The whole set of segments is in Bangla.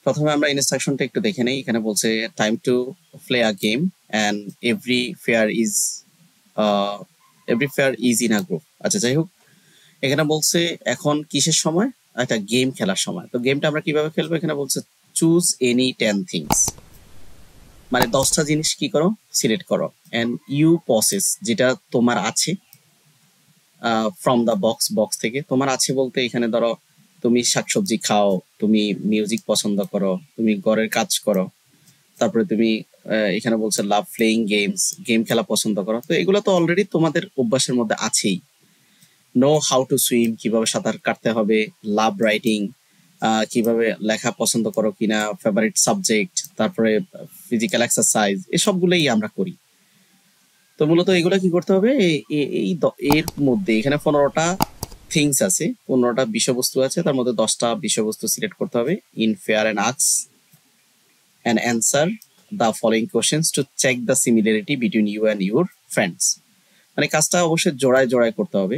প্রথমে আমরা ইনস্ট্রাকশনটা একটু দেখে নেই। এখানে বলছে time to play a game and every fair is in a group. আচ্ছা, যাই হোক, এখানে বলছে এখন কিসের সময়? একটা গেম খেলার সময়। তো গেমটা আমরা কিভাবে খেলবো? এখানে বলছে চুজ এনি 10 থিংস, মানে 10টা জিনিস কি করো, সিলেক্ট করো, এন্ড ইউ প্রসেস, যেটা তোমার আছে ফ্রম দ্য বক্স থেকে। তোমার আছে বলতে এখানে ধরো তুমি শাকসবজি খাও, তুমি মিউজিক পছন্দ করো, তুমি ঘরের কাজ করো, তারপরে তুমি এখানে বলছে লাভ প্লেইং গেমস, গেম খেলা পছন্দ করো। তো এগুলো তো অলরেডি তোমাদের অভ্যাসের মধ্যে আছেই। নো হাউ টু সুইম, কিভাবে সাঁতার কাটতে হবে, লাভ রাইটিং, কিভাবে লেখা পছন্দ করো কিনা, ফেভারিট সাবজেক্ট, তারপরে ফিজিক্যাল এক্সারসাইজ, এসবগুলোই আমরা করি। তো মূলত এগুলো কি করতে হবে, এর মধ্যে এখানে 15টা থিংস আছে, 15টা বিষয়বস্তু আছে, তার মধ্যে 10টা বিষয়বস্তু সিলেক্ট করতে হবে। In pair and ask and answer the following questions to check the similarity between you and your friends. মানে কাজটা অবশ্যই জোড়ায় জোড়ায় করতে হবে,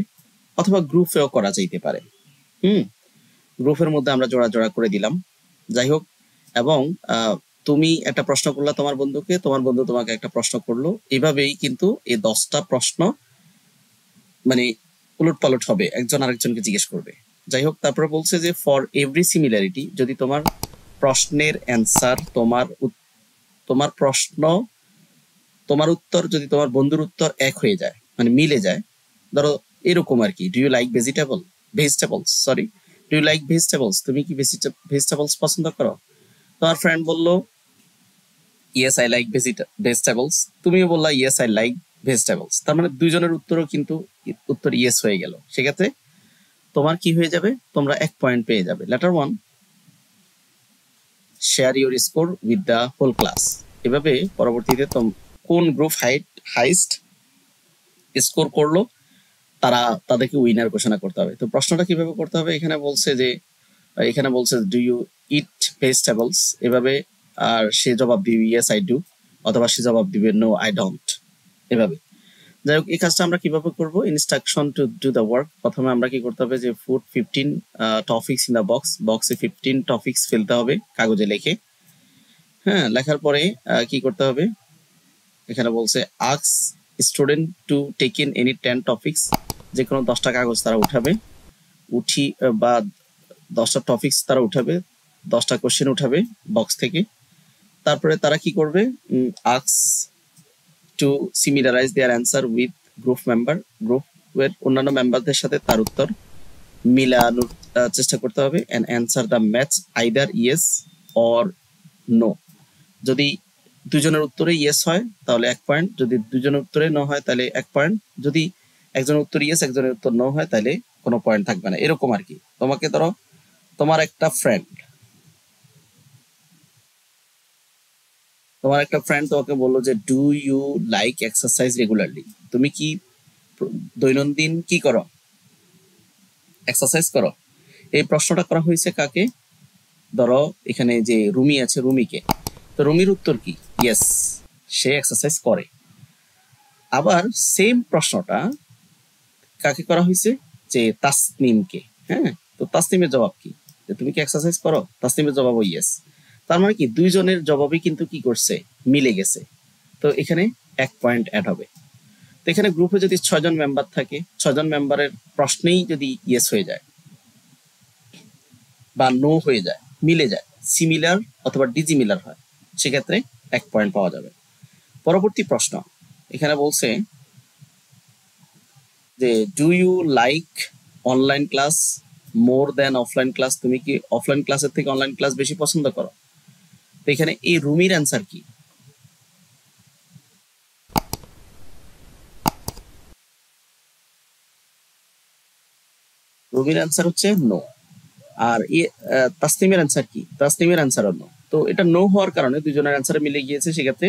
অথবা গ্রুপেও করা যাইতে পারে। গ্রুপের মধ্যে আমরা জোড়া জোড়া করে দিলাম, যাই হোক। এবং তুমি একটা প্রশ্ন করলা তোমার বন্ধুকে, তোমার বন্ধু তোমাকে একটা প্রশ্ন করলো, এভাবেই কিন্তু এই 10টা প্রশ্ন মানে উলট পালট হবে, একজন আরেকজনকে জিজ্ঞেস করবে। যাই হোক, তারপরে বলছে যে ফর এভরি সিমিলারিটি, যদি তোমার প্রশ্নের অ্যান্সার, তোমার প্রশ্ন, তোমার উত্তর যদি তোমার বন্ধুর উত্তর এক হয়ে যায়, মানে মিলে যায়, ধরো এরকম আর কি, do you like vegetables, sorry, do you like vegetables, তুমি কি ভেজিটেবলস পছন্দ করো? তোমার ফ্রেন্ড বললো ইয়েস আই লাইক ভেজিটেবলস, তুমিও বললা ইয়েস আই লাইক ভেজিটেবলস, তার মানে দুইজনের উত্তরও কিন্তু উত্তর ইয়েস হয়ে গেল। সেক্ষেত্রে তোমার কি হয়ে যাবে, তোমরা 1 পয়েন্ট পেয়ে যাবে। Letter 1, share your score with the whole class. এভাবে পরবর্তীতে কোন গ্রুপ হাইস্ট স্কোর করলো তাদেরকে উইনার ঘোষণা করতে হবে। তো প্রশ্নটা কিভাবে করতে হবে, এখানে বলছে ডু ইউ ইট ভেজিটেবলস, এভাবে। আর সে জবাব দিবে ইয়েস আই ডু, অথবা সে জবাব দিবে নো আই ডোন্ট, এভাবে। যাই হোক, এই কাজটা আমরা কিভাবে করব, instruction to do the work. প্রথমে আমরা কি করতে হবে যে পুট 15 টপিকস ইন দ্য বক্সে 15 টপিকস ফেলতে হবে কাগজে লিখে। হ্যাঁ, লেখার পরে কি করতে হবে, এখানে বলছে ask student to take in any 10 topics, যে কোনো 10টা কাগজ তারা উঠাবে, বা 10টা টপিকস তারা উঠাবে, 10টা কোশ্চেন উঠাবে বক্স থেকে। তারপরে তারা কি করবে, ask to similarize their answer with গ্রুপের অন্যান্য মেম্বারদের সাথে তার উত্তর মিলানোর চেষ্টা করতে হবে, and answer the match either yes or no. যদি দুজনের উত্তরে ইয়েস হয় তাহলে 1 পয়েন্ট, যদি দুজনের উত্তরে নো হয় তাহলে 1 পয়েন্ট, যদি একজনের উত্তর ইয়েস একজনের উত্তর নো হয় তাহলে কোনো পয়েন্ট থাকবে না, এরকম আর কি। তোমাকে ধরো তোমার একটা ফ্রেন্ড তোমাকে বললো যে do you like exercise regularly, তুমি কি দৈনন্দিন কি করো, এক্সারসাইজ করো। এই প্রশ্নটা করা হয়েছে কাকে, ধরো এখানে যে রুমি আছে, রুমিকে। তো রুমির উত্তর কি, ইয়েস, সে এক্সারসাইজ করে। আবার সেম প্রশ্নটা কাকে করা হয়েছে, যে তাসনিমকে। হ্যাঁ, তো তাসনিমের জবাব কি, যে তুমি কি এক্সারসাইজ করো, তাসনিমের জবাবও ইয়েস। তার মানে কি দুইজনের জবাবই কিন্তু কি করছে, মিলে গেছে। তো এখানে 1 পয়েন্ট অ্যাড হবে। তো এখানে গ্রুপে যদি 6 জন মেম্বার থাকে, 6 জন মেম্বারের প্রশ্নেই যদি ইয়েস হয়ে যায় বা নো হয়ে যায়, মিলে যায়, সিমিলার অথবা ডিজিমিলার হয়, সেক্ষেত্রে 1 পয়েন্ট পাওয়া যাবে। পরবর্তী প্রশ্ন, এখানে বলছে যে do you like online class more than offline class, তুমি কি অফলাইন ক্লাসের থেকে অনলাইন ক্লাস বেশি পছন্দ করো? তো এখানে এই রুমির অ্যান্সার কি, রুমির অ্যান্সার হচ্ছে নো। আর তাসনিমের অ্যান্সার কি, তাসনিমের অ্যান্সার নো। তো এটা নো হওয়ার কারণে দুজনের অ্যান্সার মিলে গিয়েছে, সেক্ষেত্রে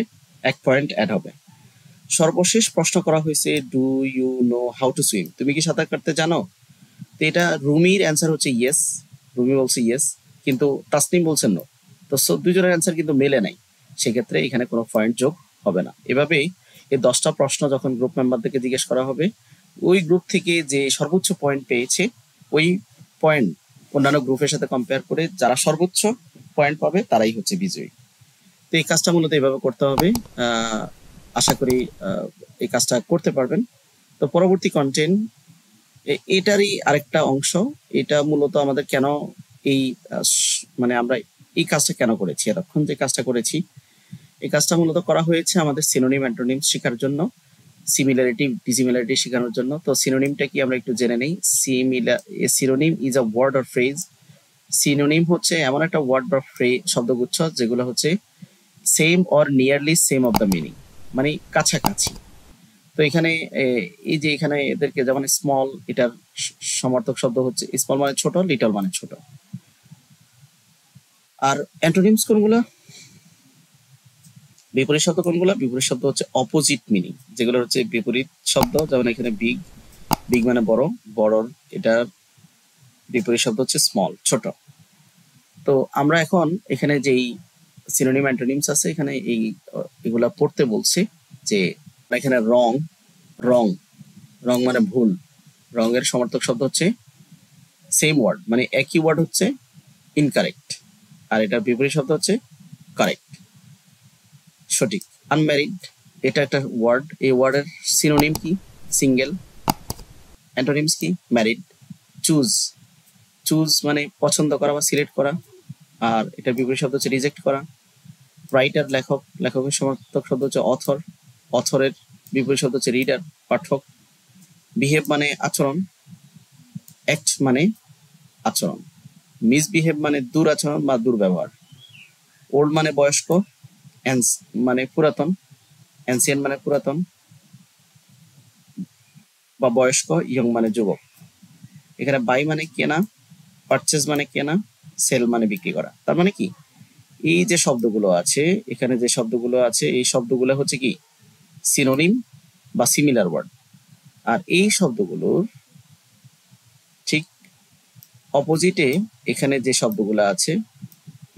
1 পয়েন্ট অ্যাড হবে। সর্বশেষ প্রশ্ন করা হয়েছে do you know how to swim, তুমি কি সাঁতার কাটতে জানো? তো এটা রুমির অ্যান্সার হচ্ছে ইয়েস, রুমি বলছে ইয়েস, কিন্তু তাসনিম বলছেন নো। তো দুজনের অ্যান্সার কিন্তু মেলে নাই, সেক্ষেত্রে এখানে কোনো পয়েন্ট যোগ হবে না। এভাবেই এই 10টা প্রশ্ন যখন গ্রুপ মেম্বারদেরকে জিজ্ঞেস করা হবে, ওই গ্রুপ থেকে যে সর্বোচ্চ পয়েন্ট পেয়েছে, ওই পয়েন্ট অন্যান্য গ্রুপের সাথে কম্পেয়ার করে যারা সর্বোচ্চ পয়েন্ট পাবে তারাই হচ্ছে বিজয়ী। তো এই কাজটা মূলত এইভাবে করতে হবে। আশা করি এই কাজটা করতে পারবেন। তো পরবর্তী কন্টেন্ট এটারই আরেকটা অংশ। এটা মূলত আমাদের কেন এই মানে আমরা এই কাজটা কেন করেছি, এতক্ষণ যে কাজটা করেছি এই কাজটা মূলত করা হয়েছে আমাদের সিনোনিম অ্যান্টোনিম শেখার জন্য, সিমিলারিটি ডিসিমিলারিটি শেখানোর জন্য। তো সিনোনিমটা কি আমরা একটু জেনে নেই। Synonym is a word or phrase. Synonym হচ্ছে এমন একটা ওয়ার্ড বা শব্দগুচ্ছ যেগুলো হচ্ছে same or nearly same of the meaning, মানে কাছাকাছি। তো এখানে এই যে এখানে এদেরকে যেমন স্মল, এটার সমার্থক শব্দ হচ্ছে স্মল মানে ছোট, লিটল মানে ছোট। আর অ্যান্টোনিমস কোনগুলো, বিপরীত শব্দ কোনগুলো? বিপরীত শব্দ হচ্ছে অপোজিট মিনিং, যেগুলো হচ্ছে বিপরীত শব্দ। যেমন এখানে বিগ, বিগ মানে বড়, বড়র এটার বিপরীত শব্দ হচ্ছে স্মল, ছোট। তো আমরা এখন এখানে যেই সিনোনিম অ্যান্টোনিমস আছে এখানে এগুলা পড়তে বলছে। যে এখানে রং, রং রং মানে ভুল, রঙের সমার্থক শব্দ হচ্ছে সেম ওয়ার্ড, মানে একই ওয়ার্ড হচ্ছে ইনকারেক্ট, আর এটার বিপরীত শব্দ হচ্ছে কারেক্ট, সঠিক। আনম্যারিড এটা একটা ওয়ার্ড, এই ওয়ার্ডের সিনোনিম কি? সিঙ্গেল। অ্যান্টোনিমস কি? ম্যারিড। চুজ, চুজ মানে পছন্দ করা বা সিলেক্ট করা, আর এটার বিপরীত শব্দ হচ্ছে রিজেক্ট করা। রাইটার লেখক, লেখকের সমার্থক শব্দ হচ্ছে অথর, অথরের বিপরীত শব্দ হচ্ছে রিডার, পাঠক। বিহেভ মানে আচরণ, অ্যাক্ট মানে আচরণ। মিসবিহেভ মানে দুরাচরণ বা দুর্ব্যবহার। ওল্ড মানে বয়স্ক, মানে পুরাতন, অ্যান্সিয়েন্ট মানে পুরাতন বা বয়স্ক, ইয়ং মানে যুবক। এখানে বাই মানে কেনা, পারচেজ মানে কেনা, সেল মানে বিক্রি করা। তার মানে কি, এই যে শব্দগুলো আছে এখানে, যে শব্দগুলো আছে এই শব্দগুলো হচ্ছে কি সিনোনিম বা সিমিলার ওয়ার্ড। আর এই শব্দগুলোর ঠিক অপোজিটে এখানে যে শব্দগুলো আছে,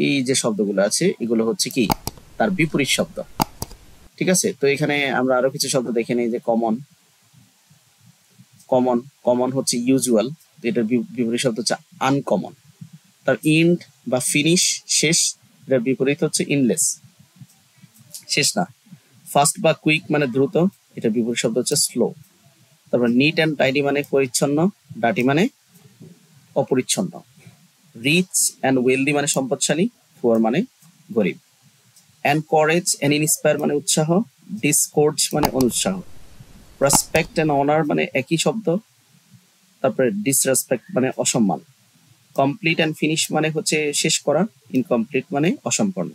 এই যে শব্দগুলো আছে এগুলো হচ্ছে কি তার বিপরীত শব্দ। ঠিক আছে, তো এখানে আমরা আরো কিছু শব্দ দেখে নিই। যে কমন, কমন, কমন হচ্ছে ইউজুয়াল, এটার বিপরীত শব্দ হচ্ছে আনকমন। তার ইন্ড বা ফিনিশ, শেষ, এটার বিপরীত হচ্ছে ইনলেস, শেষ না। ফাস্ট বা কুইক মানে দ্রুত, এটার বিপরীত শব্দ হচ্ছে স্লো। তারপর নিট অ্যান্ড টাইডি মানে পরিচ্ছন্ন, ডার্টি মানে অপরিচ্ছন্ন। রিচ অ্যান্ড ওয়েলদি মানে সম্পদশালী, পুয়ার মানে গরিব। এনকারেজ অ্যান্ড ইন্সপায়ার মানে উৎসাহ, ডিসকোর্জ মানে অনুৎসাহ। রেসপেক্ট অ্যান্ড অনার মানে একই শব্দ, তারপরে ডিসরেসপেক্ট মানে অসম্মান। কমপ্লিট অ্যান্ড ফিনিশ মানে হচ্ছে শেষ করা, ইনকমপ্লিট মানে অসম্পূর্ণ।